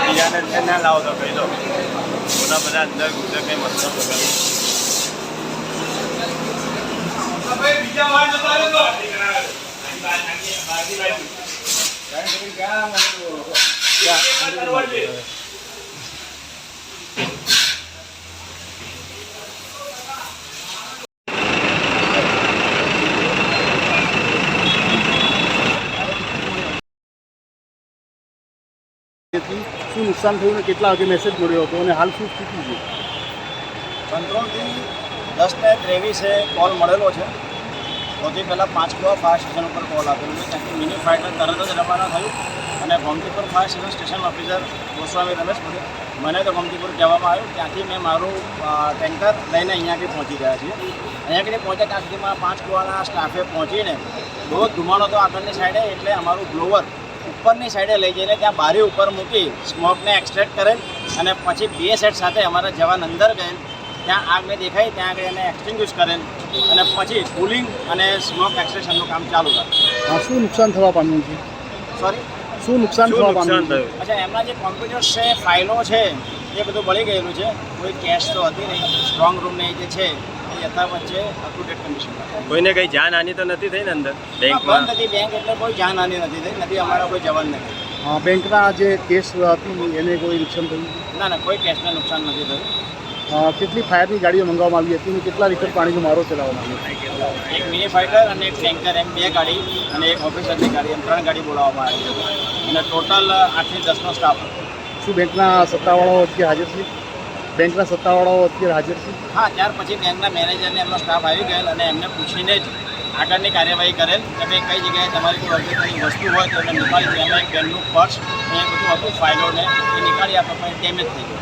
બીજાને ના લાવો તો કહી દો મોટા બધા અંદર ગુજર કઈ મતલબ શું નુકસાન થયું ને કેટલા વાગે મેસેજ મળ્યો હતો અને હાલ શું સ્થિતિ છે? કંટ્રોલથી 10:23 કોલ મળેલો છે. સૌથી પહેલાં 5 કુવા ફાયર સ્ટેશન ઉપર કોલ આપેલો છે. ત્યાંથી મિની ફાઇટર તરત જ રવાના થયું અને Gomtipur fire station officer Goswami Ramesh બોલે મને તો ગોમતીપુર કહેવામાં આવ્યું. ત્યાંથી મેં મારું ટેન્કર લઈને અહીંયા આગળ પહોંચી ગયા છીએ. અહીંયા આગળ પહોંચ્યા ત્યાં સુધીમાં 5 કુવાના સ્ટાફે પહોંચીને બહુ ધુમાડો હતો આગળની સાઈડે, એટલે અમારું બ્લોવર ઉપરની સાઈડે લઈ જઈને ત્યાં બારી ઉપર મૂકી સ્મોકને એક્સટ્રેક્ટ કરેલ અને પછી 2 સેટ સાથે અમારા જવાન અંદર ગયેલ. ત્યાં આગને દેખાઈ ત્યાં આગળ એને એક્સટિંગ્વિશ કરેલ અને પછી કુલિંગ અને સ્મોક એક્સટ્રેક્શનનું કામ ચાલુ કર્યું. શું નુકસાન થવા પામ્યું છે? સોરી, શું નુકસાન થવા પામ્યું છે? અચ્છા, એમના જે કોમ્પ્યુટર્સ છે, ફાઇલો છે, એ બધું બળી ગયેલું છે. કોઈ કેશ તો હતી નહીં. સ્ટ્રોંગ રૂમને જે છે એ યથાવત છે, અપ ટુ ડેટ કન્ડિશન. કોઈને કઈ જાનહાની તો નથી થઈ ને અંદર બેંકમાં? બંધ હતી બેંક, એટલે કોઈ જાનહાની નથી થઈ. નથી અમારા કોઈ જવાન નથી. બેંકના જે કેસ હતી એને કોઈ નુકસાન થયું? ના, કોઈ કેશને નુકસાન નથી થયું. કેટલી ફાયરની ગાડીઓ મંગાવવામાં આવી હતી અને કેટલા લીટર પાણીનો મારો ચલાવવામાં આવ્યો? એક મિની ફાઇટર અને એક ટેન્કર, એમ 2 ગાડી અને એક ઓફિસરની ગાડી, એમ 3 ગાડી બોલાવવામાં આવી હતી અને ટોટલ 8 થી 10નો સ્ટાફ. શું બેંકના સત્તાવાળાઓ અત્યારે હાજર છે? બેંકના સત્તાવાળાઓ અત્યારે હાજર છે? હા, ત્યાર પછી બેંકના મેનેજરને એમનો સ્ટાફ આવી ગયેલ અને એમને પૂછીને જ આગળની કાર્યવાહી કરેલ કે ભાઈ કઈ જગ્યાએ તમારી કોઈ અગત્યની વસ્તુ હોય તો એને નિકાળી દે. એમાં એક બેનનું પર્સ એ બધું હતું, ફાઇલોને એ નિકાળી આપવા પણ ડેમેજ થઈ ગયું.